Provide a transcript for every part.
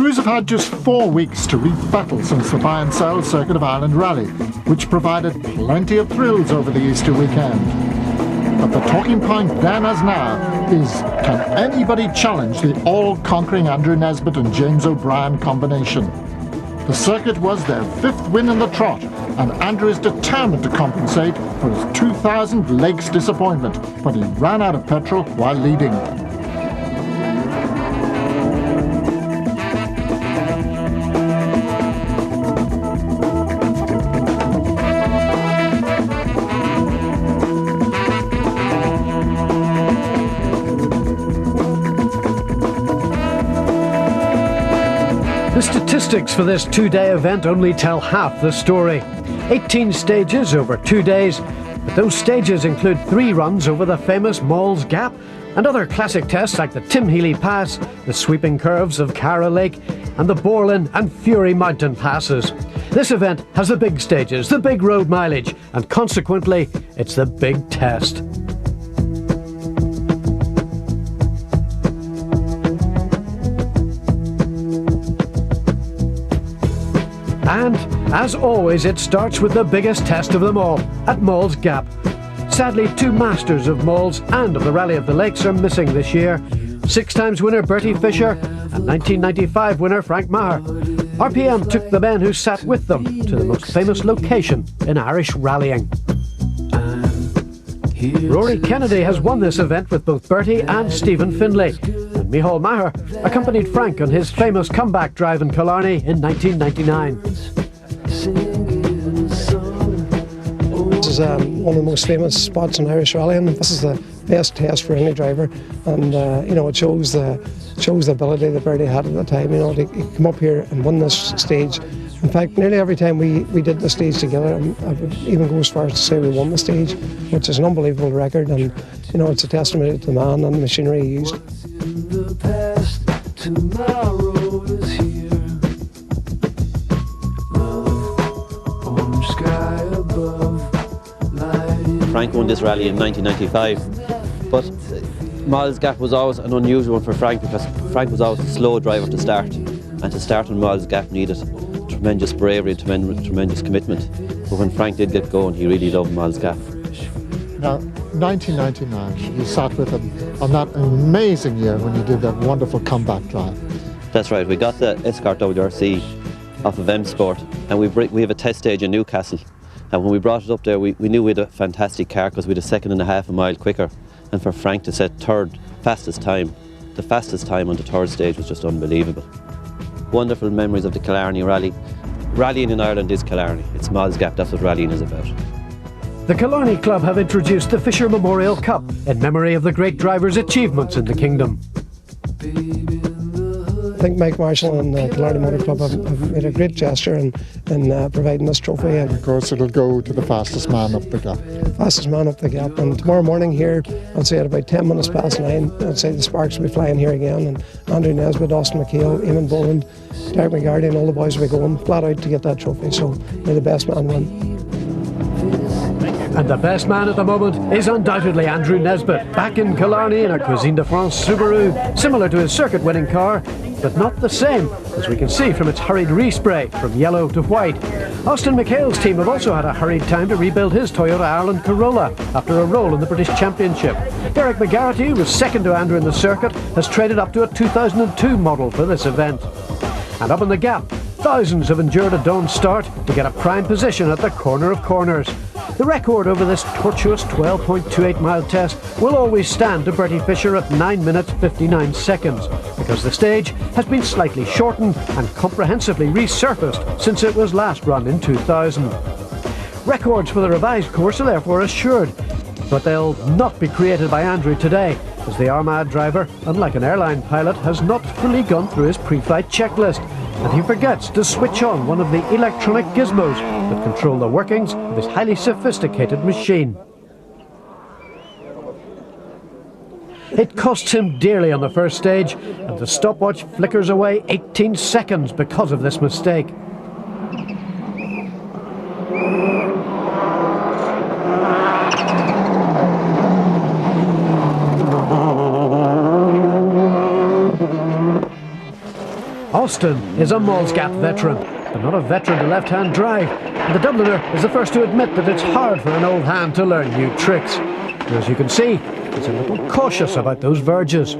crews have had just 4 weeks to rebattle since the buy and sell Circuit of Ireland Rally, which provided plenty of thrills over the Easter weekend. But the talking point then as now is, can anybody challenge the all-conquering Andrew Nesbitt and James O'Brien combination? The circuit was their 5th win in the trot, and Andrew is determined to compensate for his 2,000 legs disappointment when he ran out of petrol while leading. The statistics for this 2-day event only tell half the story. 18 stages over 2 days, but those stages include 3 runs over the famous Mall's Gap and other classic tests like the Tim Healy Pass, the sweeping curves of Cara Lake and the Borland and Fury Mountain passes. This event has the big stages, the big road mileage, and consequently it's the big test. And, as always, it starts with the biggest test of them all, at Mall's Gap. Sadly, 2 masters of Mall's and of the Rally of the Lakes are missing this year. 6 times winner Bertie Fisher and 1995 winner Frank Maher. RPM took the men who sat with them to the most famous location in Irish rallying. Rory Kennedy has won this event with both Bertie and Stephen Findlay. And Micheál Maher accompanied Frank on his famous comeback drive in Killarney in 1999. This is one of the most famous spots in Irish rallying. This is the best test for any driver, and it shows the ability that Bertie had at the time. To come up here and win this stage. In fact, nearly every time we did the stage together, I would even go as far as to say we won the stage, which is an unbelievable record, and it's a testimony to the man and the machinery he used. Frank won this rally in 1995, but Mall's Gap was always an unusual one for Frank because Frank was always a slow driver to start, and to start on Mall's Gap needed tremendous bravery and tremendous commitment. But when Frank did get going, he really loved Mall's Gap. Now, 1999, you sat with him on that amazing year when you did that wonderful comeback drive. That's right, we got the Escort WRC off of M Sport, and we have a test stage in Newcastle. And when we brought it up there, we knew we had a fantastic car because we had a 1.5 mile quicker. And for Frank to set third fastest time, the fastest time on the third stage was just unbelievable. Wonderful memories of the Killarney Rally. Rallying in Ireland is Killarney. It's Mall's Gap, that's what rallying is about. The Killarney Club have introduced the Fisher Memorial Cup in memory of the great driver's achievements in the kingdom. I think Mike Marshall and the Killarney Motor Club have made a great gesture in providing this trophy. And of course, it'll go to the fastest man up the gap. Fastest man up the gap. And tomorrow morning here, I'd say at about 10 minutes past 9, I'd say the sparks will be flying here again. And Andrew Nesbitt, Austin McHale, Eamonn Boland, Derek McGarrity and all the boys will be going flat out to get that trophy. So may the best man win. And the best man at the moment is undoubtedly Andrew Nesbitt, back in Killarney in a Cuisine de France Subaru, similar to his circuit-winning car, but not the same, as we can see from its hurried respray from yellow to white. Austin McHale's team have also had a hurried time to rebuild his Toyota Ireland Corolla after a roll in the British Championship. Derek McGarrity, who was second to Andrew in the circuit, has traded up to a 2002 model for this event. And up in the gap, thousands have endured a dawn start to get a prime position at the corner of corners. The record over this tortuous 12.28 mile test will always stand to Bertie Fisher at 9 minutes 59 seconds, because the stage has been slightly shortened and comprehensively resurfaced since it was last run in 2000. Records for the revised course are therefore assured, but they'll not be created by Andrew today, as the Armagh driver, unlike an airline pilot, has not fully gone through his pre-flight checklist, and he forgets to switch on one of the electronic gizmos that control the workings of his highly sophisticated machine. It costs him dearly on the first stage, and the stopwatch flickers away 18 seconds because of this mistake. Austin is a Mols Gap veteran, but not a veteran to left-hand drive. And the Dubliner is the first to admit that it's hard for an old hand to learn new tricks. And as you can see, he's a little cautious about those verges.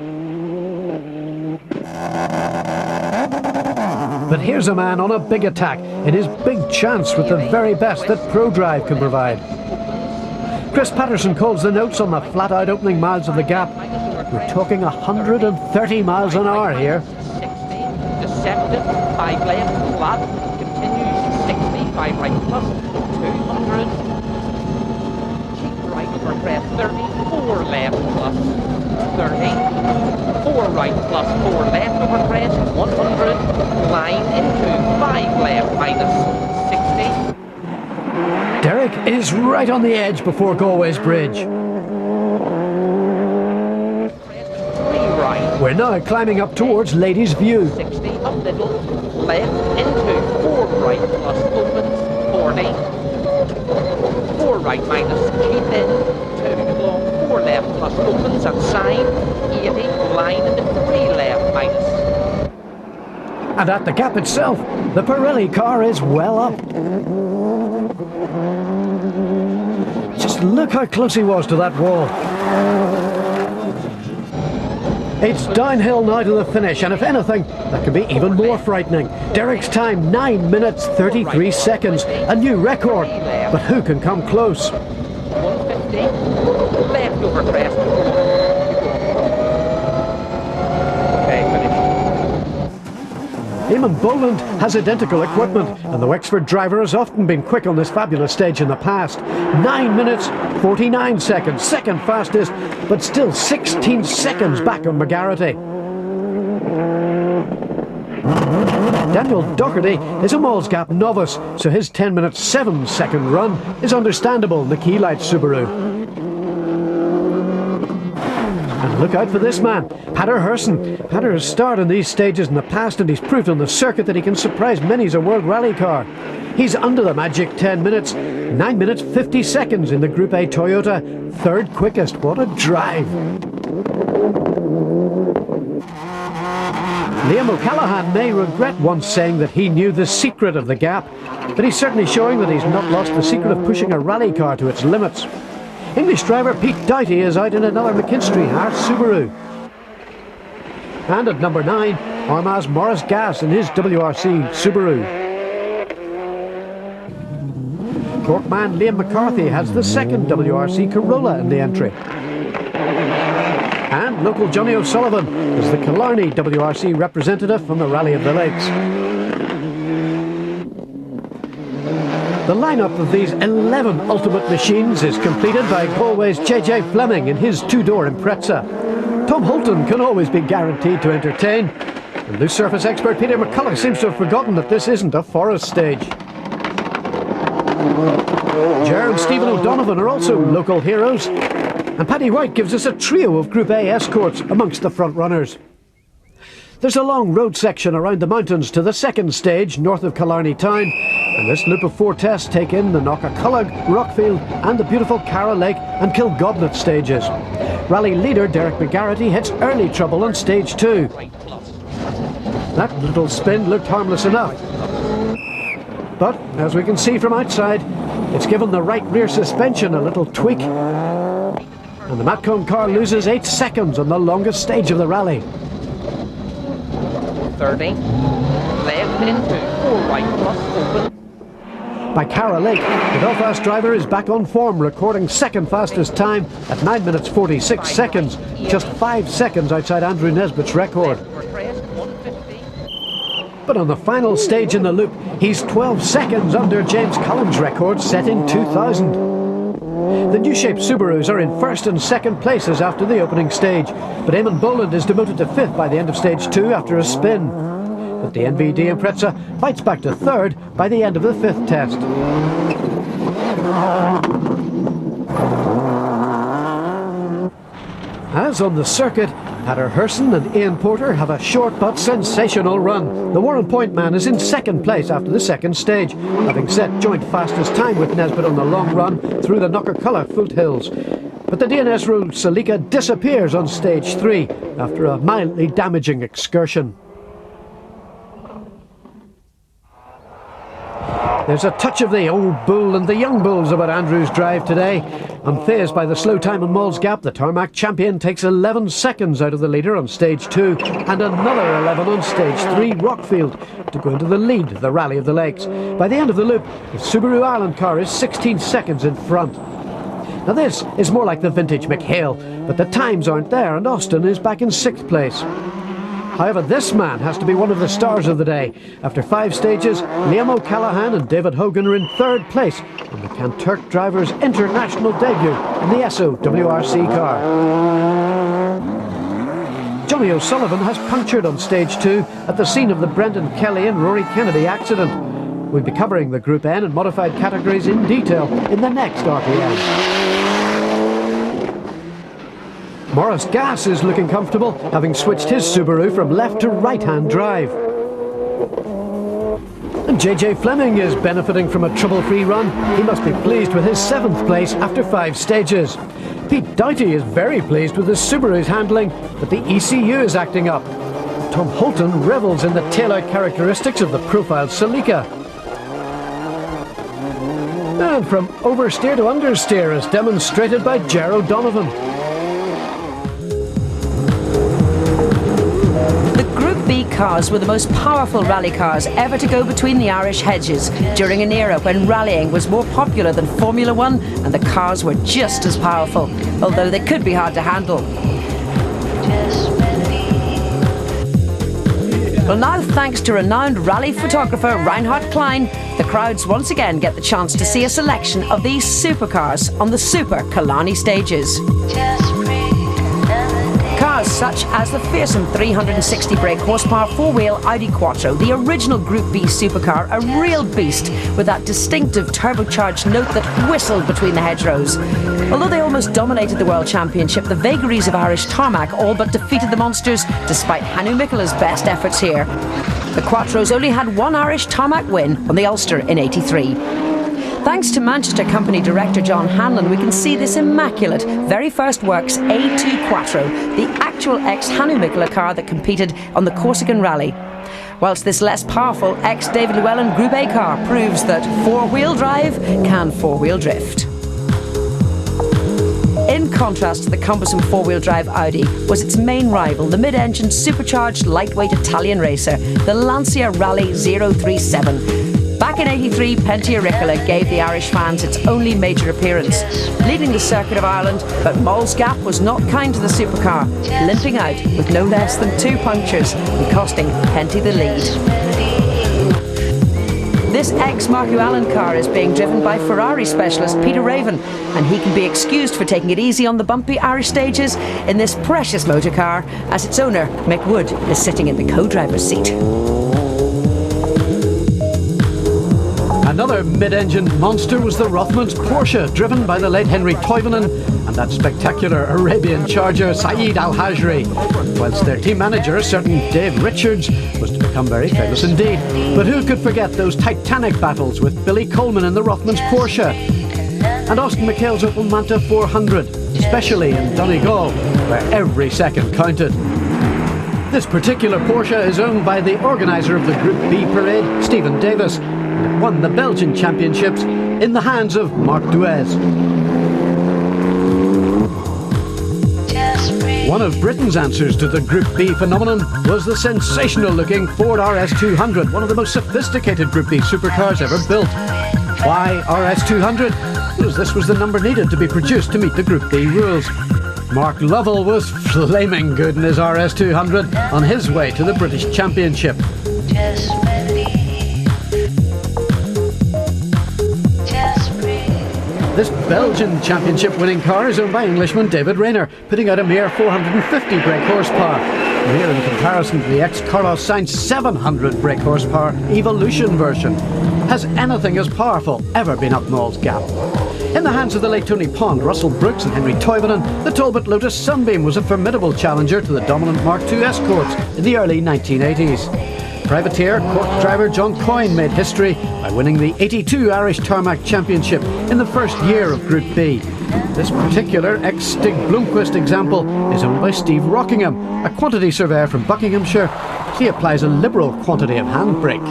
But here's a man on a big attack in his big chance with the very best that ProDrive can provide. Chris Patterson calls the notes on the flat-out opening miles of the gap. We're talking 130 miles an hour here. 60, deceptive, 5 left, flat, continues, 60, 5 right plus, 200, keep right over crest, 30, 4 left plus, 30, 4 right plus, 4 left over crest, 100, line into 5 left minus, 60. Derek is right on the edge before Galway's Bridge. 3 right. We're now climbing up towards Ladies View. 60 up middle, left into 4 right plus opens, 40, 4 right minus, keep in, 2 long, 4 left plus opens and side, 80, line into 3 left minus. And at the gap itself, the Pirelli car is well up. Just look how close he was to that wall. It's downhill now to the finish, and if anything, that can be even more frightening. Derek's time, 9 minutes 33 seconds, a new record. But who can come close? 150, left over crest. Okay, finish. Eamonn Boland has identical equipment, and the Wexford driver has often been quick on this fabulous stage in the past. 9 minutes 49 seconds, second fastest, but still 16 seconds back on McGarrity. Daniel Docherty is a Mols Gap novice, so his 10 minutes 7 second run is understandable in the Keylight Subaru. And look out for this man, Pater Herson. Pater has starred in these stages in the past, and he's proved on the circuit that he can surprise many as a World Rally car. He's under the magic 10 minutes, 9 minutes 50 seconds in the Group A Toyota, third quickest. What a drive! Liam O'Callaghan may regret once saying that he knew the secret of the gap, but he's certainly showing that he's not lost the secret of pushing a rally car to its limits. English driver Pete Doughty is out in another McKinstry Hart Subaru. And at number 9, Armagh's Morris Gass in his WRC Subaru. Corkman Liam McCarthy has the second WRC Corolla in the entry. And local Johnny O'Sullivan is the Killarney WRC representative from the Rally of the Lakes. The lineup of these 11 ultimate machines is completed by Galway's JJ Fleming in his two-door Impreza. Tom Holton can always be guaranteed to entertain. And loose surface expert Peter McCulloch seems to have forgotten that this isn't a forest stage. Ger and Stephen O'Donovan are also local heroes. And Paddy White gives us a trio of Group A escorts amongst the front runners. There's a long road section around the mountains to the second stage north of Killarney town, and this loop of 4 tests take in the Knockaculloch, Rockfield and the beautiful Cara Lake and Kilgoblet stages. Rally leader Derek McGarrity hits early trouble on stage 2. That little spin looked harmless enough, but as we can see from outside, it's given the right rear suspension a little tweak, and the Matcon car loses 8 seconds on the longest stage of the rally. 30, left into 4 right plus open. By Cara Lake, the Belfast driver is back on form, recording second fastest time at 9 minutes 46 seconds, just 5 seconds outside Andrew Nesbitt's record. But on the final stage in the loop, he's 12 seconds under James Cullen's record set in 2000. The new-shaped Subarus are in first and second places after the opening stage, but Eamonn Boland is demoted to 5th by the end of stage 2 after a spin. But the NVD Impreza fights back to 3rd by the end of the 5th test. As on the circuit, Pater Herson and Ian Porter have a short but sensational run. The Warren Point man is in second place after the second stage, having set joint fastest time with Nesbitt on the long run through the Knockaculloch foothills. But the DNS Road Salika disappears on stage 3 after a mildly damaging excursion. There's a touch of the old bull and the young bulls about Andrew's drive today. Unfazed by the slow time on Moll's Gap, the tarmac champion takes 11 seconds out of the leader on stage 2 and another 11 on stage 3, Rockfield, to go into the lead of the Rally of the Lakes. By the end of the loop, the Subaru Island car is 16 seconds in front. Now this is more like the vintage McHale, but the times aren't there and Austin is back in 6th place. However, this man has to be one of the stars of the day. After 5 stages, Liam O'Callaghan and David Hogan are in 3rd place on the Kanturk driver's international debut in the Esso WRC car. Johnny O'Sullivan has punctured on stage 2 at the scene of the Brendan Kelly and Rory Kennedy accident. We'll be covering the Group N and modified categories in detail in the next RPM. Morris Gass is looking comfortable, having switched his Subaru from left to right-hand drive. And JJ Fleming is benefiting from a trouble-free run. He must be pleased with his 7th place after 5 stages. Pete Doughty is very pleased with his Subaru's handling, but the ECU is acting up. Tom Holton revels in the tail-out characteristics of the profiled Celica. And from oversteer to understeer as demonstrated by Ger O'Donovan. B cars were the most powerful rally cars ever to go between the Irish hedges during an era when rallying was more popular than Formula One and the cars were just as powerful, although they could be hard to handle. Well, now thanks to renowned rally photographer Reinhard Klein, the crowds once again get the chance to see a selection of these supercars on the Super Killarney stages. Cars such as the fearsome 360 brake horsepower 4-wheel Audi Quattro, the original Group B supercar, a real beast with that distinctive turbocharged note that whistled between the hedgerows. Although they almost dominated the World Championship, the vagaries of Irish tarmac all but defeated the monsters despite Hannu Mikkola's best efforts here. The Quattros only had 1 Irish tarmac win on the Ulster in '83. Thanks to Manchester Company director John Hanlon, we can see this immaculate very first works A2 Quattro, the actual ex-Hannu Mikkola car that competed on the Corsican Rally. Whilst this less powerful ex-David Llewellyn Group A car proves that 4-wheel drive can 4-wheel drift. In contrast to the cumbersome 4-wheel drive Audi was its main rival, the mid-engined supercharged lightweight Italian racer, the Lancia Rally 037. Back in '83, Pentti Ricola gave the Irish fans its only major appearance, leading the Circuit of Ireland, but Moll's Gap was not kind to the supercar, limping out with no less than 2 punctures and costing Pentti the lead. This ex-Marco Allen car is being driven by Ferrari specialist Peter Raven, and he can be excused for taking it easy on the bumpy Irish stages in this precious motor car, as its owner, Mick Wood, is sitting in the co-driver's seat. Another mid-engine monster was the Rothmans Porsche, driven by the late Henry Toivonen and that spectacular Arabian charger Saeed Al-Hajri, whilst their team manager, certain Dave Richards, was to become very famous indeed. But who could forget those titanic battles with Billy Coleman in the Rothmans Porsche and Austin McHale's Opel Manta 400, especially in Donegal, where every second counted. This particular Porsche is owned by the organiser of the Group B parade, Stephen Davis, and it won the Belgian championships in the hands of Marc Duez. One of Britain's answers to the Group B phenomenon was the sensational-looking Ford RS200, one of the most sophisticated Group B supercars ever built. Why RS200? Because this was the number needed to be produced to meet the Group B rules. Mark Lovell was flaming good in his RS200 on his way to the British Championship. This Belgian championship winning car is owned by Englishman David Rayner, putting out a mere 450 brake horsepower, mere in comparison to the ex-Carlos Sainz 700 brake horsepower Evolution version. Has anything as powerful ever been up Moll's Gap? In the hands of the late Tony Pond, Russell Brooks and Henry Toivonen, the Talbot Lotus Sunbeam was a formidable challenger to the dominant Mark II Escorts in the early 1980s. Privateer Cork driver John Coyne made history by winning the '82 Irish Tarmac Championship in the first year of Group B. This particular ex-Stig Blomqvist example is owned by Steve Rockingham, a quantity surveyor from Buckinghamshire. He applies a liberal quantity of handbrake.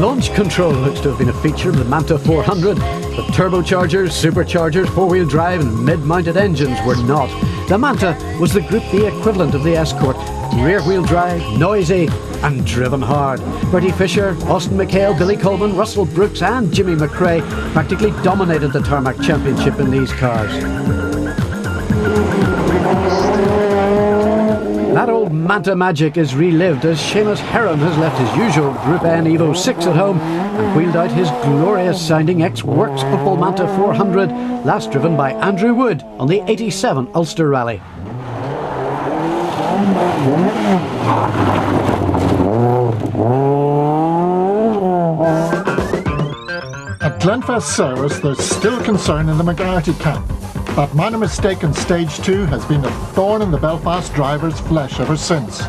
Launch control looks to have been a feature of the Manta 400, but turbochargers, superchargers, four-wheel drive and mid-mounted engines were not. The Manta was the Group B equivalent of the Escort, rear-wheel drive, noisy and driven hard. Bertie Fisher, Austin McHale, Billy Coleman, Russell Brooks and Jimmy McRae practically dominated the Tarmac Championship in these cars. That old Manta magic is relived as Seamus Heron has left his usual Group N Evo 6 at home and wheeled out his glorious-sounding ex-Works Football Manta 400, last driven by Andrew Wood on the '87 Ulster Rally. At Glenfest Service, there's still concern in the McGarrity camp. That minor mistake in stage 2 has been a thorn in the Belfast driver's flesh ever since.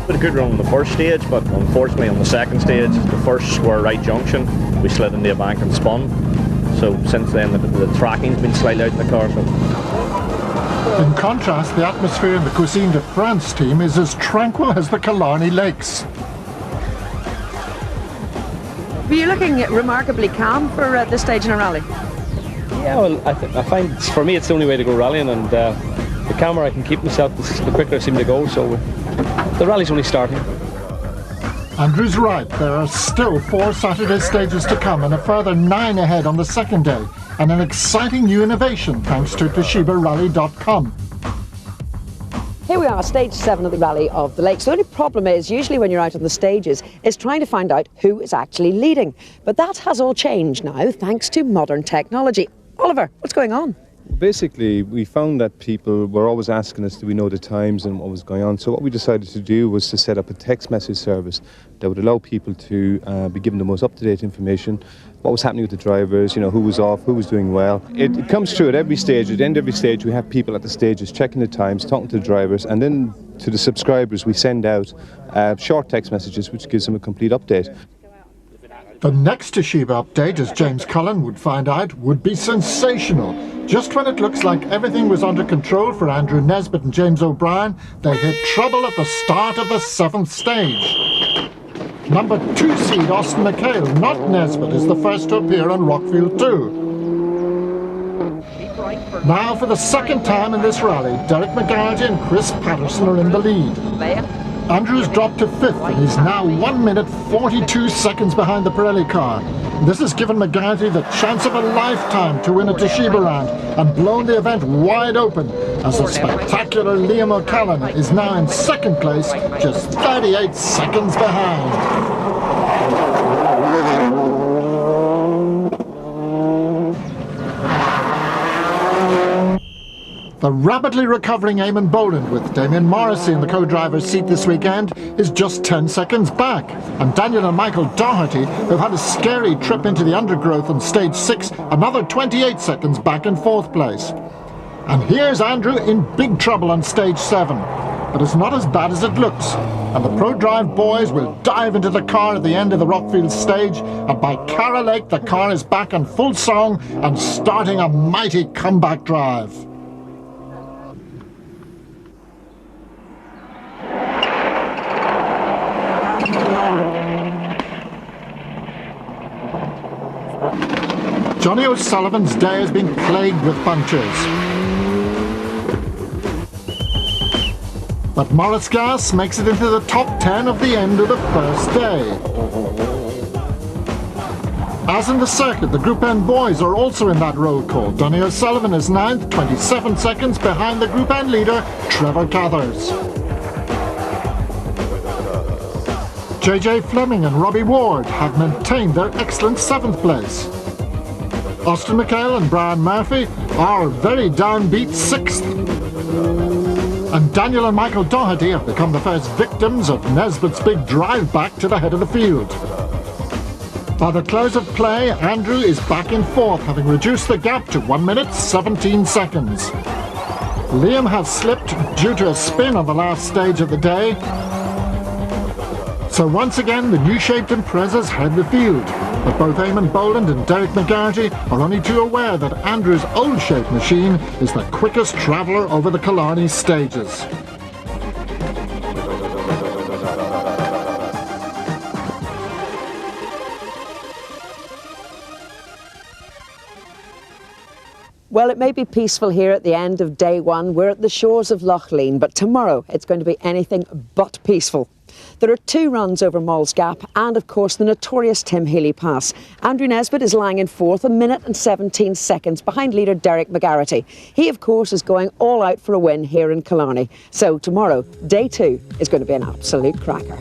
Had a good run on the first stage, but unfortunately on the second stage, the first square right junction, we slid into a bank and spun. So since then the tracking's been slightly out in the car. So. In contrast, the atmosphere in the Cuisine de France team is as tranquil as the Killarney Lakes. Were you looking remarkably calm for this stage in a rally? Yeah, well, I find for me it's the only way to go rallying, and the calmer I can keep myself, the quicker I seem to go. So the rally's only starting. Andrew's right, there are still 4 Saturday stages to come and a further 9 ahead on the second day, and an exciting new innovation thanks to ToshibaRally.com. Here we are, stage 7 of the Rally of the Lakes. The only problem is, usually when you're out on the stages, is trying to find out who is actually leading. But that has all changed now, thanks to modern technology. Oliver, what's going on? Basically, we found that people were always asking us, do we know the times and what was going on? So what we decided to do was to set up a text message service that would allow people to be given the most up-to-date information, what was happening with the drivers, you know, who was off, who was doing well. It comes through at every stage. At the end of every stage, we have people at the stages checking the times, talking to the drivers, and then to the subscribers, we send out short text messages, which gives them a complete update. The next Toshiba update, as James Cullen would find out, would be sensational. Just when it looks like everything was under control for Andrew Nesbitt and James O'Brien, they hit trouble at the start of the 7th stage. Number 2 seed Austin McHale, not Nesbitt, is the first to appear on Rockfield 2. Now for the second time in this rally, Derek McGarrity and Chris Patterson are in the lead. Andrew's dropped to 5th and he's now 1 minute 42 seconds behind the Pirelli car. This has given McGarrity the chance of a lifetime to win a Toshiba round and blown the event wide open as the spectacular Liam O'Callaghan is now in 2nd place, just 38 seconds behind. The rapidly recovering Eamonn Boland, with Damien Morrissey in the co-driver's seat this weekend, is just 10 seconds back. And Daniel and Michael Doherty, who've had a scary trip into the undergrowth on stage 6, another 28 seconds back in 4th place. And here's Andrew in big trouble on stage 7. But it's not as bad as it looks. And the Pro Drive boys will dive into the car at the end of the Rockfield stage, and by Cara Lake the car is back in full song and starting a mighty comeback drive. Johnny O'Sullivan's day has been plagued with punctures. But Morris Gas makes it into the top 10 of the end of the first day. As in the circuit, the Group N boys are also in that roll call. Johnny O'Sullivan is 9th, 27 seconds behind the Group N leader, Trevor Cathers. JJ Fleming and Robbie Ward have maintained their excellent 7th place. Austin McHale and Brian Murphy are very downbeat 6th. And Daniel and Michael Doherty have become the first victims of Nesbitt's big drive back to the head of the field. By the close of play, Andrew is back in 4th, having reduced the gap to 1 minute 17 seconds. Liam has slipped due to a spin on the last stage of the day. So once again, the new-shaped Imprezas head the field. But both Eamonn Boland and Derek McGarrity are only too aware that Andrew's old-shaped machine is the quickest traveller over the Killarney stages. Well, it may be peaceful here at the end of day one. We're at the shores of Lough Lean, but tomorrow it's going to be anything but peaceful. There are 2 runs over Moll's Gap and, of course, the notorious Tim Healy Pass. Andrew Nesbitt is lying in 4th, 1 minute and 17 seconds behind leader Derek McGarrity. He, of course, is going all out for a win here in Killarney. So tomorrow, day 2, is going to be an absolute cracker.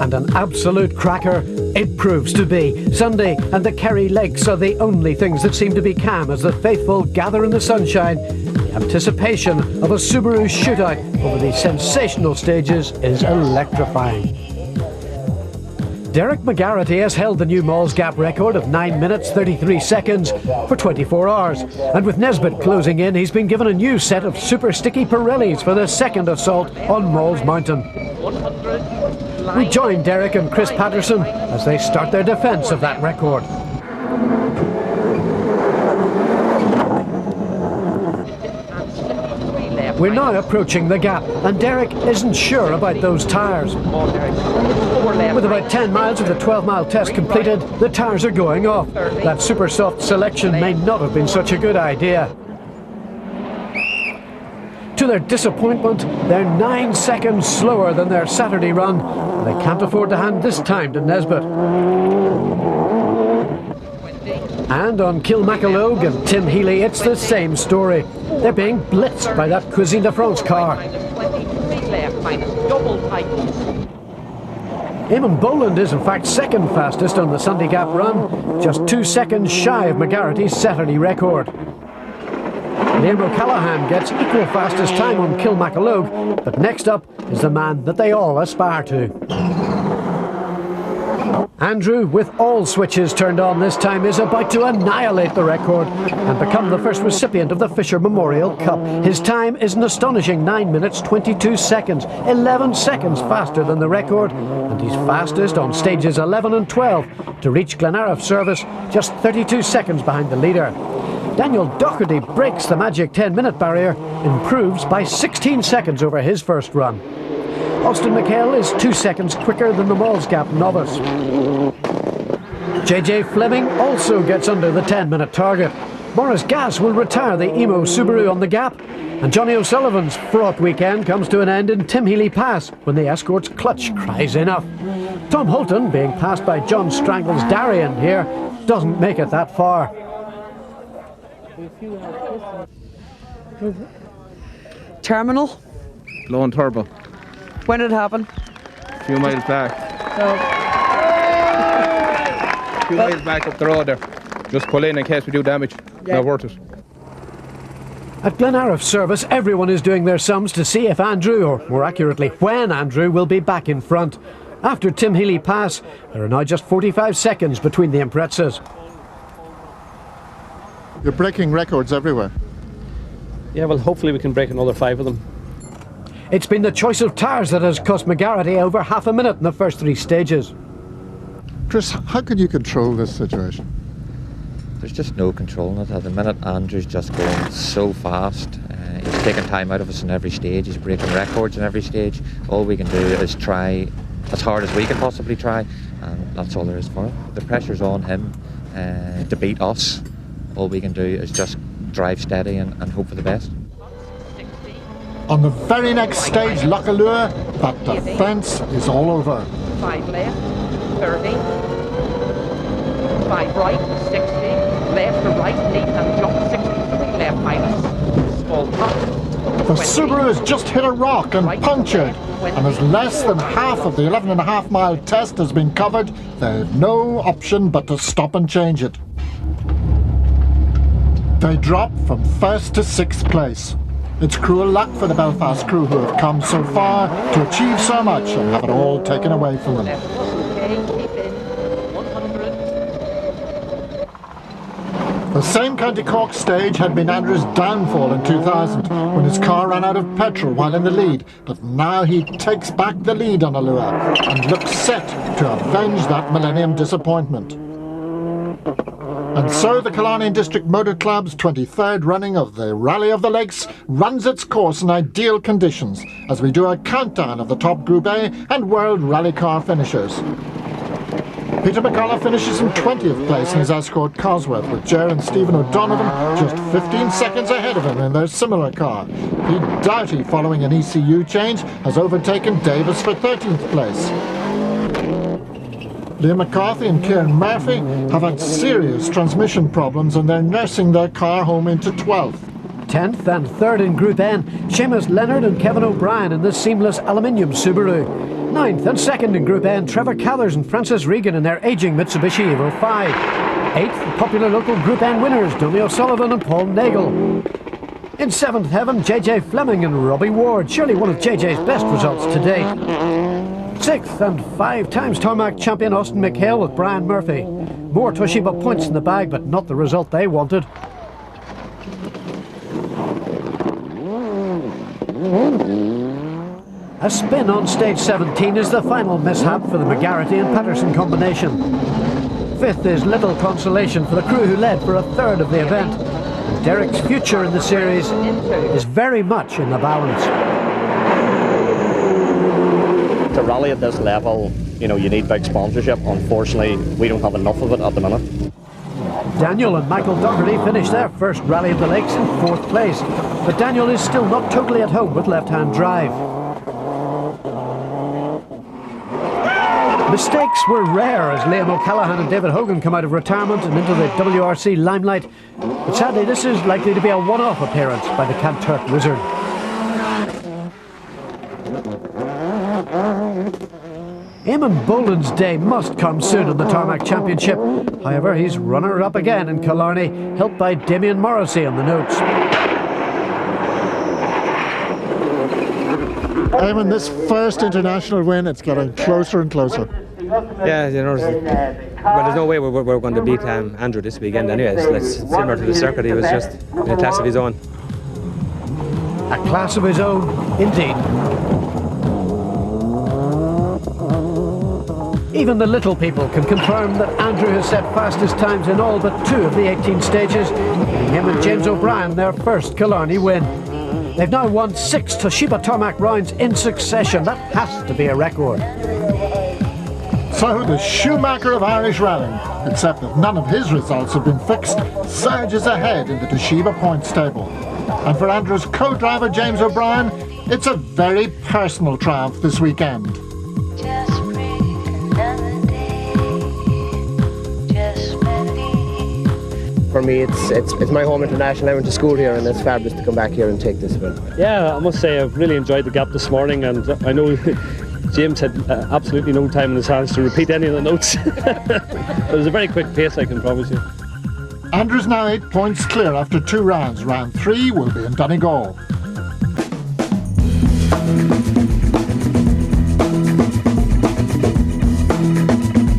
And an absolute cracker it proves to be. Sunday and the Kerry Lakes are the only things that seem to be calm as the faithful gather in the sunshine. The anticipation of a Subaru shootout over these sensational stages is electrifying. Derek McGarrity has held the new Moll's Gap record of 9 minutes 33 seconds for 24 hours. And with Nesbitt closing in, he's been given a new set of super sticky Pirellis for the second assault on Moll's Mountain. We join Derek and Chris Patterson as they start their defence of that record. We're now approaching the gap, and Derek isn't sure about those tyres. With about 10 miles of the 12-mile test completed, the tyres are going off. That super soft selection may not have been such a good idea. To their disappointment, they're 9 seconds slower than their Saturday run. They can't afford to hand this time to Nesbitt. And on Kilmacalogue and Tim Healy, it's the same story. They're being blitzed by that Cuisine de France car. Eamonn Boland is in fact second fastest on the Sunday Gap run, just 2 seconds shy of McGarrity's Saturday record. Liam O'Callaghan gets equal fastest time on Kilmacalogue, but next up is the man that they all aspire to. Andrew, with all switches turned on this time, is about to annihilate the record and become the first recipient of the Fisher Memorial Cup. His time is an astonishing 9 minutes 22 seconds, 11 seconds faster than the record, and he's fastest on stages 11 and 12 to reach Glenariff service, just 32 seconds behind the leader. Daniel Doherty breaks the magic 10-minute barrier, improves by 16 seconds over his first run. Austin McHale is 2 seconds quicker than the Moll's Gap novice. JJ Fleming also gets under the 10-minute target. Morris Gass will retire the Emo Subaru on the Gap, and Johnny O'Sullivan's fraught weekend comes to an end in Tim Healy Pass when the escort's clutch cries enough. Tom Holton, being passed by John Strangle's Darien here, doesn't make it that far. Terminal? Low and turbo. When did it happen? A few miles back. A few miles back up the road there. Just pull in case we do damage. Yeah. Not worth it. At Glenariff service, everyone is doing their sums to see if Andrew, or more accurately, when Andrew, will be back in front. After Tim Healy Pass, there are now just 45 seconds between the Imprezas. You're breaking records everywhere. Yeah, well, hopefully we can break another 5 of them. It's been the choice of tyres that has cost McGarrity over half a minute in the first 3 stages. Chris, how could you control this situation? There's just no controlling it. At the minute, Andrew's just going so fast. He's taking time out of us in every stage. He's breaking records in every stage. All we can do is try as hard as we can possibly try, and that's all there is for it. The pressure's on him to beat us. All we can do is just drive steady and hope for the best. On the very next stage, Lough Allure, that defence is all over. 5 left, 30, 5 right, 60, left to right, lead and jump, 63 left minus, small top. The Subaru has just hit a rock and punctured, and as less than half of the 11.5 mile test has been covered, they've no option but to stop and change it. They drop from 1st to 6th place. It's cruel luck for the Belfast crew who have come so far to achieve so much and have it all taken away from them. The same County Cork stage had been Andrew's downfall in 2000 when his car ran out of petrol while in the lead, but now he takes back the lead on Allure and looks set to avenge that Millennium disappointment. And so the Killarney District Motor Club's 23rd running of the Rally of the Lakes runs its course in ideal conditions as we do a countdown of the top Group A and World Rally Car finishers. Peter McCullough finishes in 20th place in his Escort Cosworth, with Ger and Stephen O'Donovan just 15 seconds ahead of him in their similar car. Pete Doughty, following an ECU change, has overtaken Davis for 13th place. Liam McCarthy and Kieran Murphy have had serious transmission problems and they're nursing their car home into 12th. 10th and 3rd in Group N, Seamus Leonard and Kevin O'Brien in the seamless aluminium Subaru. 9th and 2nd in Group N, Trevor Cathers and Francis Regan in their ageing Mitsubishi Evo 5. 8th, popular local Group N winners, Donny O'Sullivan and Paul Nagel. In 7th heaven, JJ Fleming and Robbie Ward, surely one of JJ's best results to date. 6th and 5 times tarmac champion Austin McHale with Brian Murphy. More Toshiba points in the bag, but not the result they wanted. A spin on stage 17 is the final mishap for the McGarrity and Patterson combination. 5th is little consolation for the crew who led for a third of the event. Derek's future in the series is very much in the balance. To rally at this level, you know, you need big sponsorship. Unfortunately, we don't have enough of it at the minute. Daniel and Michael Doherty finished their first Rally of the Lakes in 4th place, but Daniel is still not totally at home with left-hand drive. Mistakes were rare as Liam O'Callaghan and David Hogan come out of retirement and into the WRC limelight, but sadly this is likely to be a one-off appearance by the Kanturk wizard. Eamonn Boland's day must come soon in the Tarmac Championship. However, he's runner-up again in Killarney, helped by Damien Morrissey on the notes. Eamonn, this first international win, it's getting closer and closer. Yeah, you know, well, there's no way we're going to beat Andrew this weekend anyways. It's similar to the circuit, he was just in a class of his own. A class of his own, indeed. Even the little people can confirm that Andrew has set fastest times in all but 2 of the 18 stages, giving him and James O'Brien their first Killarney win. They've now won 6 Toshiba tarmac rounds in succession. That has to be a record. So the Schumacher of Irish rallying, except that none of his results have been fixed, surges ahead in the Toshiba points table. And for Andrew's co-driver James O'Brien, it's a very personal triumph this weekend. For me, it's my home international. I went to school here, and it's fabulous to come back here and take this win. Yeah, I must say I've really enjoyed the gap this morning, and I know James had absolutely no time in his hands to repeat any of the notes. It was a very quick pace, I can promise you. Andrew's now 8 points clear after 2 rounds. Round 3 will be in Donegal.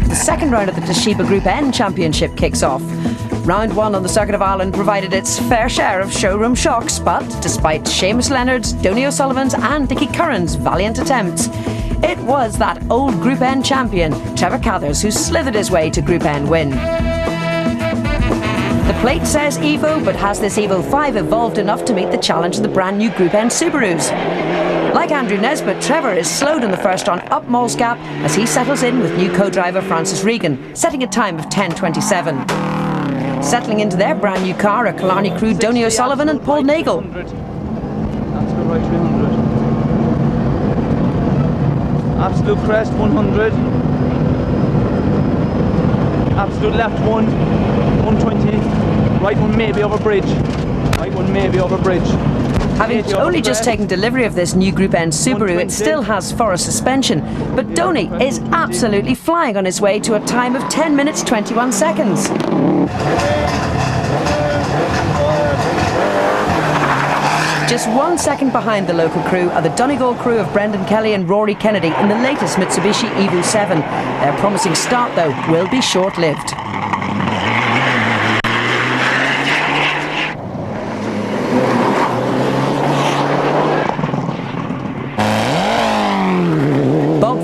The second round of the Toshiba Group N Championship kicks off. Round 1 on the Circuit of Ireland provided its fair share of showroom shocks, but despite Seamus Leonard's, Donny O'Sullivan's and Dickie Curran's valiant attempts, it was that old Group N champion, Trevor Cathers, who slithered his way to Group N win. The plate says Evo, but has this Evo 5 evolved enough to meet the challenge of the brand new Group N Subarus? Like Andrew Nesbitt, Trevor is slowed in the first on up Moll's Gap as he settles in with new co-driver Francis Regan, setting a time of 10:27. Settling into their brand new car are Killarney crew Donny O'Sullivan and Paul Nagel. That's the right 300. Absolute crest 100. Absolute left 120. Right one maybe over bridge. Right one maybe over bridge. Having only just taken delivery of this new Group N Subaru, it still has forest suspension, but Donny is absolutely flying on his way to a time of 10 minutes 21 seconds. Just 1 second behind the local crew are the Donegal crew of Brendan Kelly and Rory Kennedy in the latest Mitsubishi Evo 7. Their promising start, though, will be short-lived.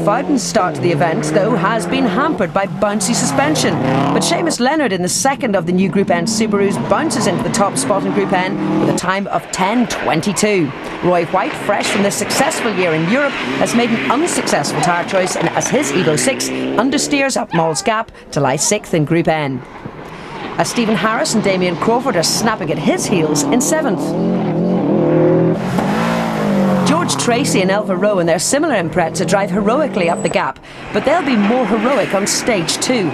Fowden's start to the event, though, has been hampered by bouncy suspension. But Seamus Leonard in the second of the new Group N Subarus bounces into the top spot in Group N with a time of 10:22. Roy White, fresh from this successful year in Europe, has made an unsuccessful tyre choice and as his Evo 6 understeers up Moll's Gap to lie 6th in Group N. As Stephen Harris and Damien Crawford are snapping at his heels in 7th. George Tracy and Elva Rowe and their similar Impreza drive heroically up the gap, but they'll be more heroic on stage 2.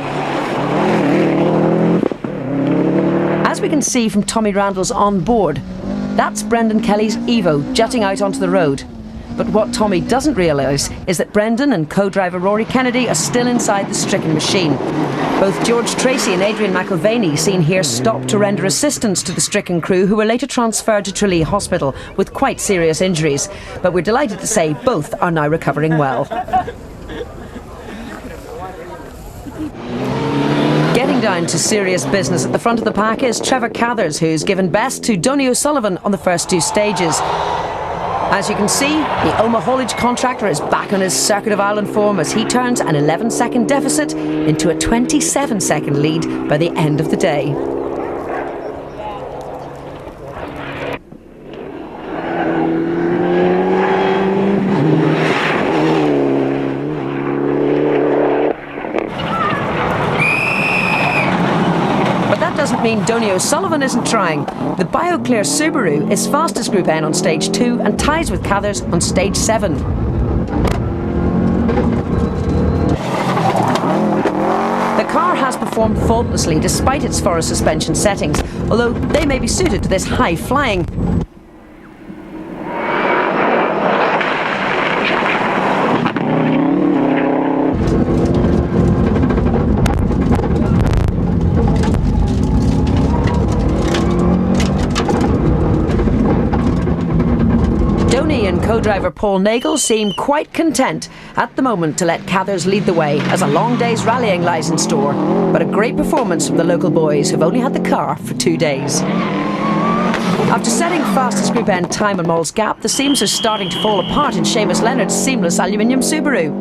As we can see from Tommy Randall's on board, that's Brendan Kelly's Evo jutting out onto the road. But what Tommy doesn't realise is that Brendan and co-driver Rory Kennedy are still inside the stricken machine. Both George Tracy and Adrian McIlvaney seen here stopped to render assistance to the stricken crew, who were later transferred to Tralee Hospital with quite serious injuries. But we're delighted to say both are now recovering well. Getting down to serious business at the front of the pack is Trevor Cathers, who's given best to Donny O'Sullivan on the first 2 stages. As you can see, the Oma haulage contractor is back on his Circuit of Ireland form as he turns an 11-second deficit into a 27-second lead by the end of the day. Doesn't mean Donny O'Sullivan isn't trying. The BioClear Subaru is fastest Group N on stage 2 and ties with Cathers on stage 7. The car has performed faultlessly despite its forest suspension settings, although they may be suited to this high flying. Co-driver Paul Nagel seem quite content at the moment to let Cathers lead the way as a long day's rallying lies in store. But a great performance from the local boys who've only had the car for 2 days. After setting fastest Group N time on Moll's Gap, the seams are starting to fall apart in Seamus Leonard's seamless aluminium Subaru.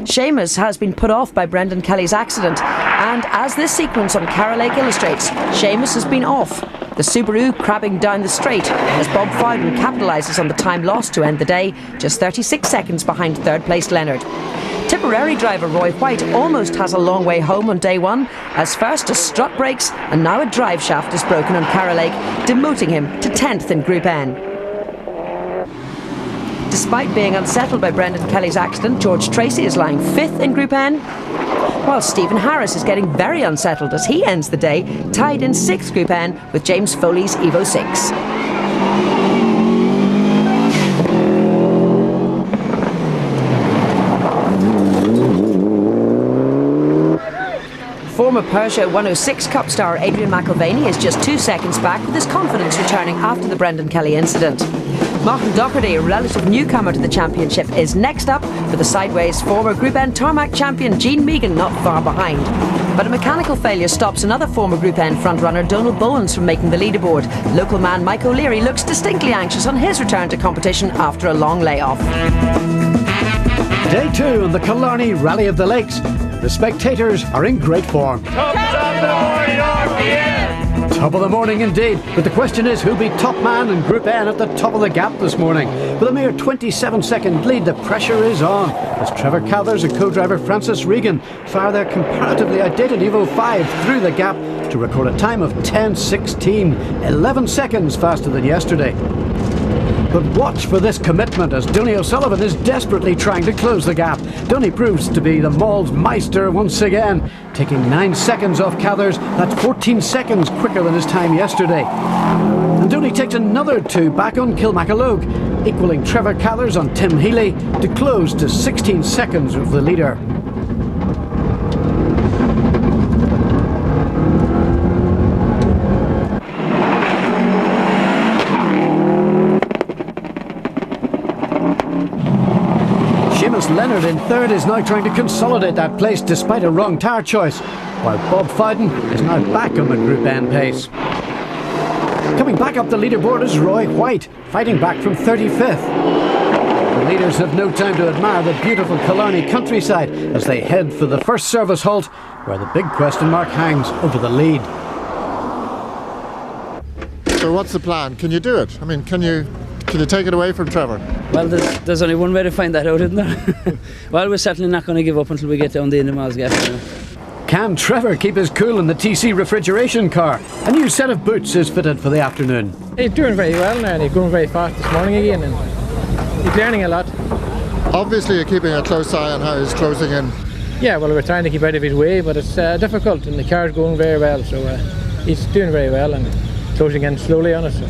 Seamus has been put off by Brendan Kelly's accident, and as this sequence on Carroll Lake illustrates, Seamus has been off. The Subaru crabbing down the straight as Bob Fowden capitalises on the time lost to end the day, just 36 seconds behind third-placed Leonard. Tipperary driver Roy White almost has a long way home on day 1, as first a strut breaks and now a drive shaft is broken on Carroll Lake, demoting him to 10th in Group N. Despite being unsettled by Brendan Kelly's accident, George Tracy is lying 5th in Group N, while Stephen Harris is getting very unsettled as he ends the day tied in 6th Group N with James Foley's Evo 6. Former Peugeot 106 Cup star Adrian McIlvaney is just 2 seconds back, with his confidence returning after the Brendan Kelly incident. Martin Doherty, a relative newcomer to the championship, is next up, with the sideways former Group N tarmac champion Gene Megan not far behind. But a mechanical failure stops another former Group N frontrunner Donald Bowens from making the leaderboard. Local man Mike O'Leary looks distinctly anxious on his return to competition after a long layoff. Day 2 on the Killarney Rally of the Lakes. The spectators are in great form. Top of the morning indeed, but the question is who'll be top man in Group N at the top of the gap this morning. With a mere 27-second lead, the pressure is on as Trevor Cathers and co-driver Francis Regan fire their comparatively outdated Evo 5 through the gap to record a time of 10:16, 11 seconds faster than yesterday. But watch for this commitment as Donny O'Sullivan is desperately trying to close the gap. Donny proves to be the Moll's Meister once again, taking 9 seconds off Cathers. That's 14 seconds quicker than his time yesterday. And Donny takes another 2 back on Kilmacalogue, equaling Trevor Cathers on Tim Healy to close to 16 seconds of the leader. Leonard in third is now trying to consolidate that place despite a wrong tyre choice, while Bob Fowden is now back on the Group N pace. Coming back up the leaderboard is Roy White, fighting back from 35th. leaders have no time to admire the beautiful Killarney countryside as they head for the first service halt, where the big question mark hangs over the lead. So what's the plan? Can you do it? I mean, can you take it away from Trevor? Well, there's only one way to find that out, isn't there? Well, we're certainly not going to give up until we get down the end of Miles Gap. Can Trevor keep his cool in the TC refrigeration car? A new set of boots is fitted for the afternoon. He's doing very well now, and he's going very fast this morning again, and he's learning a lot. Obviously you're keeping a close eye on how he's closing in. Yeah, well, we're trying to keep out of his way, but it's difficult, and the car's going very well, so he's doing very well and closing in slowly on us. So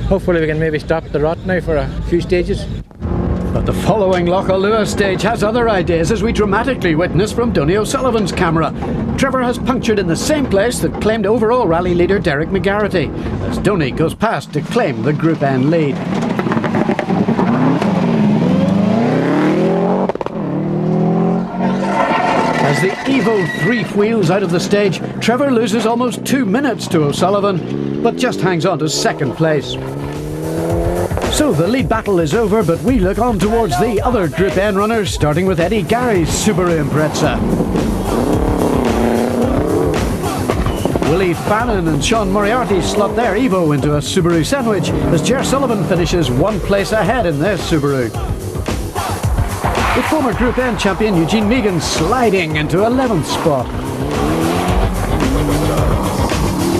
hopefully we can maybe stop the rot now for a few stages. But the following Lochaluas stage has other ideas, as we dramatically witness from Donny O'Sullivan's camera. Trevor has punctured in the same place that claimed overall rally leader Derek McGarrity, as Donny goes past to claim the Group N lead. As the Evo 3 wheels out of the stage, Trevor loses almost 2 minutes to O'Sullivan, but just hangs on to second place. So the lead battle is over, but we look on towards the other Group N runners, starting with Eddie Gary's Subaru Impreza. Willie Fannin and Sean Moriarty slot their Evo into a Subaru sandwich, as Ger Sullivan finishes 1 place ahead in their Subaru. With former Group N champion Eugene Megan sliding into 11th spot.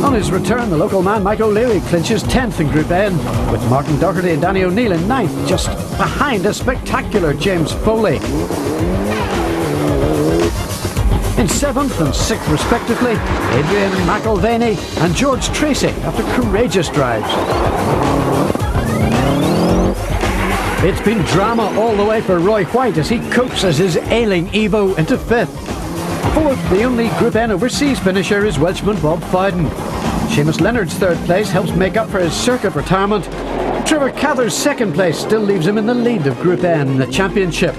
On his return, the local man Mike O'Leary clinches 10th in Group N, with Martin Doherty and Danny O'Neill in 9th, just behind a spectacular James Foley. In 7th and 6th respectively, Adrian McElvaney and George Tracy after courageous drives. It's been drama all the way for Roy White as he coaxes his ailing Evo into 5th. 4th, the only Group N overseas finisher is Welshman Bob Fowden. Seamus Leonard's 3rd place helps make up for his circuit retirement. Trevor Cather's 2nd place still leaves him in the lead of Group N in the championship.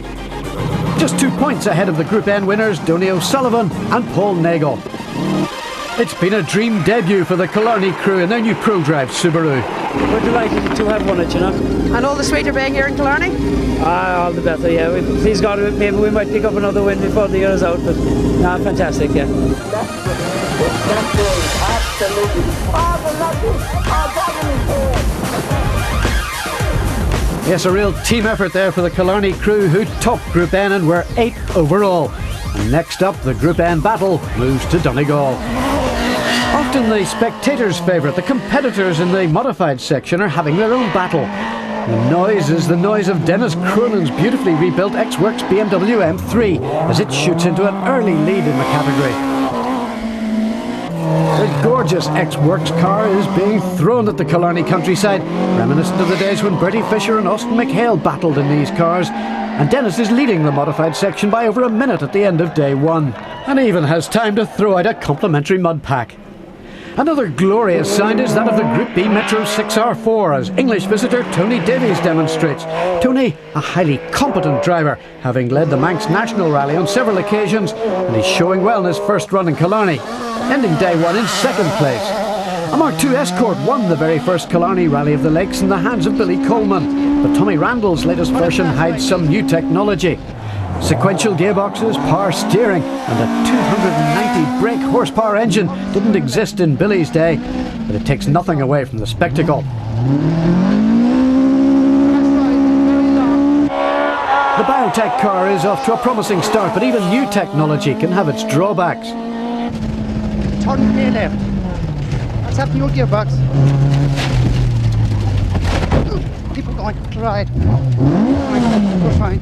Just 2 points ahead of the Group N winners Donny O'Sullivan and Paul Nagel. It's been a dream debut for the Killarney crew in their new ProDrive Subaru. We're delighted to have won it, you know. And all the sweeter being here in Killarney? All the better, yeah. Please God, maybe we might pick up another win before the year is out, but fantastic, yeah. That's great, absolutely. Yes, a real team effort there for the Killarney crew, who topped Group N and were 8th overall. And next up, the Group N battle moves to Donegal. Often the spectators' favourite, the competitors in the modified section are having their own battle. The noise is the noise of Dennis Cronin's beautifully rebuilt X-Works BMW M3 as it shoots into an early lead in the category. The gorgeous X-Works car is being thrown at the Killarney countryside, reminiscent of the days when Bertie Fisher and Austin McHale battled in these cars. And Dennis is leading the modified section by over a minute at the end of day 1, and even has time to throw out a complimentary mud pack. Another glorious sign is that of the Group B Metro 6R4 as English visitor Tony Davies demonstrates. Tony, a highly competent driver, having led the Manx National Rally on several occasions, and he's showing well in his first run in Killarney, ending day 1 in 2nd place. A Mark II Escort won the very first Killarney Rally of the Lakes in the hands of Billy Coleman, but Tommy Randall's latest version hides some new technology. Sequential gearboxes, power steering and a 290 brake horsepower engine didn't exist in Billy's day, but it takes nothing away from the spectacle. The Biotech car is off to a promising start, but even new technology can have its drawbacks. Turn clear left. What's happening to your gearbox? People going to ride. We're fine.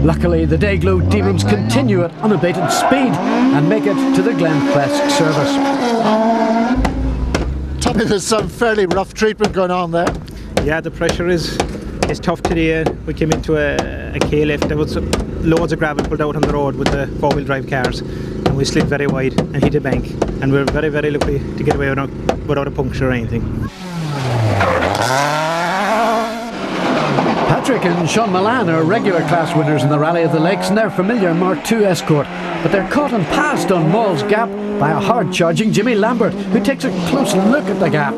Luckily, the Dayglow Demons continue at unabated speed and make it to the Glenquest service. Tommy, there's some fairly rough treatment going on there. Yeah, the pressure is tough today. We came into a K-lift. There was loads of gravel pulled out on the road with the 4-wheel drive cars, and we slid very wide and hit a bank. And we were very, very lucky to get away without a puncture or anything. Patrick and Sean Milan are regular class winners in the Rally of the Lakes in their familiar Mark II Escort, but they're caught and passed on Mall's Gap by a hard-charging Jimmy Lambert, who takes a close look at the gap.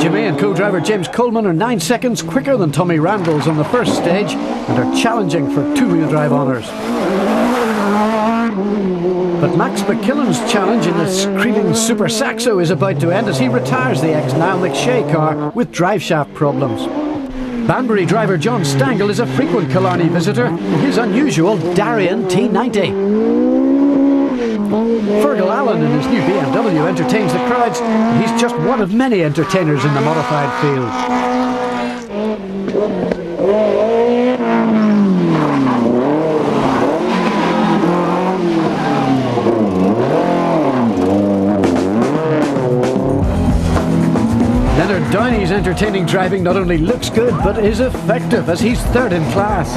Jimmy and co-driver James Coleman are 9 seconds quicker than Tommy Randalls on the first stage and are challenging for two-wheel drive honours. But Max McKillen's challenge in the screaming Super Saxo is about to end as he retires the ex-Niall McShay car with driveshaft problems. Banbury driver John Stangle is a frequent Killarney visitor in his unusual Darien T90. Fergal Allen in his new BMW entertains the crowds, and he's just one of many entertainers in the modified field. Leonard Downey's entertaining driving not only looks good, but is effective as he's third in class.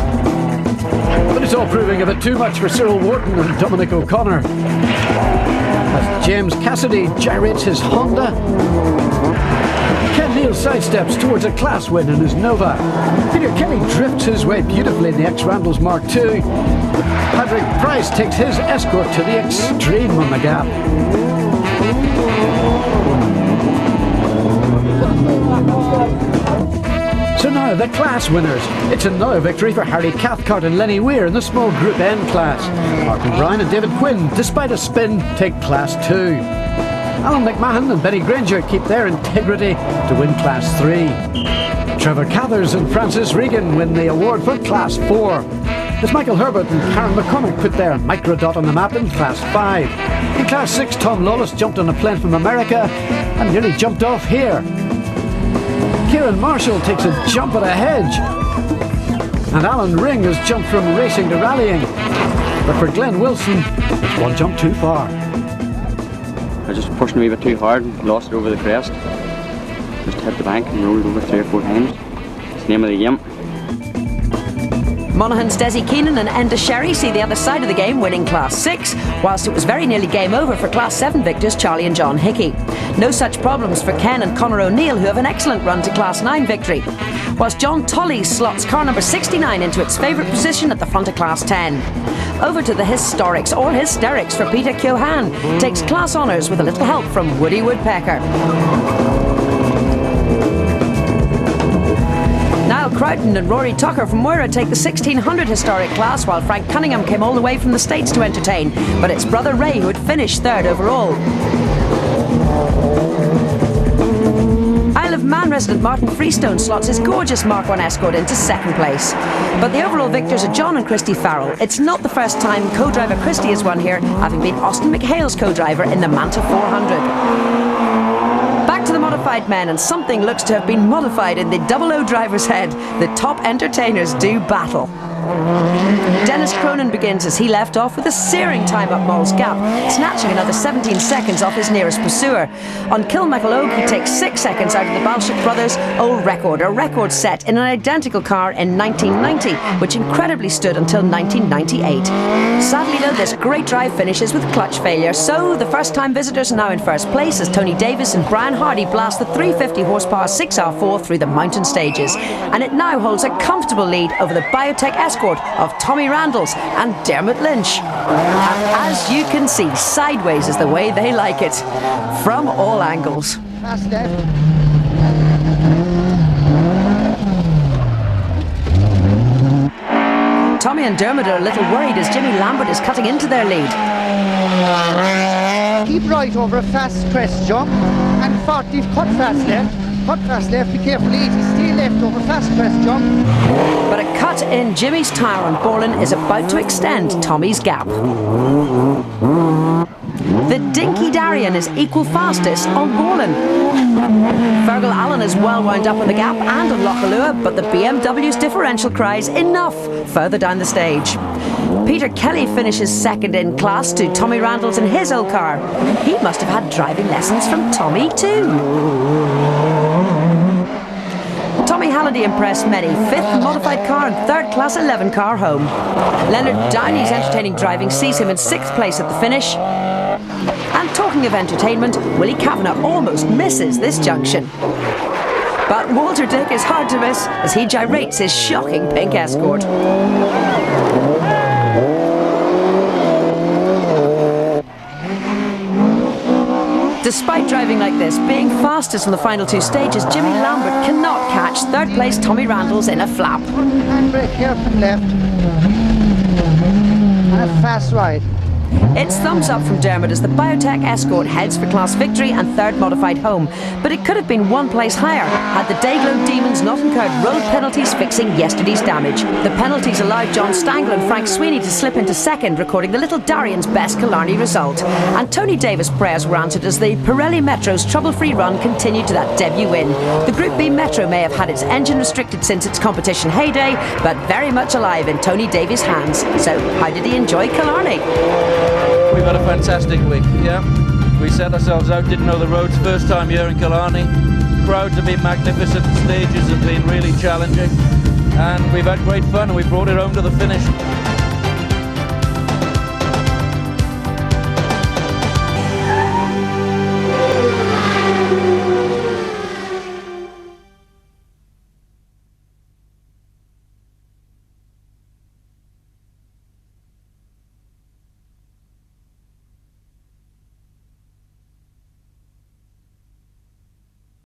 But it's all proving a bit too much for Cyril Wharton and Dominic O'Connor. As James Cassidy gyrates his Honda, Ken Neal sidesteps towards a class win in his Nova. Peter Kelly drifts his way beautifully in the ex-Randalls Mark II. Patrick Price takes his Escort to the extreme on the gap. So now the class winners. It's another victory for Harry Cathcart and Lenny Weir in the small Group N class. Martin Brown and David Quinn, despite a spin, take Class 2. Alan McMahon and Benny Granger keep their integrity to win Class 3. Trevor Cathers and Francis Regan win the award for Class 4. As Michael Herbert and Karen McCormick put their microdot on the map in Class 5. In Class 6, Tom Lawless jumped on a plane from America and nearly jumped off here. Kieran Marshall takes a jump at a hedge. And Alan Ring has jumped from racing to rallying. But for Glenn Wilson, it's one jump too far. I just pushed a wee bit too hard, lost it over the crest. Just hit the bank and rolled over 3 or 4 times. It's the name of the game. Monaghan's Desi Keenan and Enda Sherry see the other side of the game, winning Class 6, whilst it was very nearly game over for Class 7 victors Charlie and John Hickey. No such problems for Ken and Conor O'Neill, who have an excellent run to Class 9 victory, whilst John Tully slots car number 69 into its favourite position at the front of Class 10. Over to the historics, or hysterics, for Peter Keohane, takes class honours with a little help from Woody Woodpecker. Niall Croughton and Rory Tucker from Moira take the 1600 historic class, while Frank Cunningham came all the way from the States to entertain, but it's brother Ray who would finish third overall. Isle of Man resident Martin Freestone slots his gorgeous Mark I Escort into second place. But the overall victors are John and Christy Farrell. It's not the first time co-driver Christy has won here, having been Austin McHale's co-driver in the Manta 400. Back to the modified men, and something looks to have been modified in the 00 driver's head. The top entertainers do battle. Dennis Cronin begins as he left off with a searing time up Moll's Gap, snatching another 17 seconds off his nearest pursuer. On Kilmacalogue, he takes 6 seconds out of the Balshik brothers' old record, a record set in an identical car in 1990, which incredibly stood until 1998. Sadly though, this great drive finishes with clutch failure, so the first-time visitors are now in first place as Tony Davis and Brian Hardy blast the 350 horsepower 6R4 through the mountain stages, and it now holds a comfortable lead over the Biotech Escort of Tommy Randalls and Dermot Lynch. And as you can see, sideways is the way they like it, from all angles. Fast left. Tommy and Dermot are a little worried as Jimmy Lambert is cutting into their lead. Keep right over a fast crest jump and 40 cut fast left. Cut fast left, be careful, 80, stay left over fast crest jump. But a cut in Jimmy's tyre on Boland is about to extend Tommy's gap. The Dinky Darien is equal fastest on Boland. Fergal Allen is well wound up on the gap and on Lochaluha, but the BMW's differential cries enough further down the stage. Peter Kelly finishes second in class to Tommy Randalls in his old car. He must have had driving lessons from Tommy too. Tommy Halliday impressed many, 5th modified car and 3rd class 11 car home. Leonard Downey's entertaining driving sees him in 6th place at the finish. And talking of entertainment, Willie Kavanagh almost misses this junction. But Walter Dick is hard to miss as he gyrates his shocking pink Escort. Despite driving like this, being fastest in the final two stages, Jimmy Lambert cannot catch third place Tommy Randall's in a flap. Handbrake here from left. And a fast right. It's thumbs up from Dermot as the Biotech Escort heads for class victory and third modified home. But it could have been one place higher had the Dayglow Demons not incurred road penalties fixing yesterday's damage. The penalties allowed John Stangler and Frank Sweeney to slip into second, recording the Little Darian's best Killarney result. And Tony Davis' prayers were answered as the Pirelli Metro's trouble-free run continued to that debut win. The Group B Metro may have had its engine restricted since its competition heyday, but very much alive in Tony Davies' hands. So how did he enjoy Killarney? We've had a fantastic week, yeah. We set ourselves out, didn't know the roads, first time here in Killarney. Crowds have been magnificent, stages have been really challenging, and we've had great fun and we brought it home to the finish.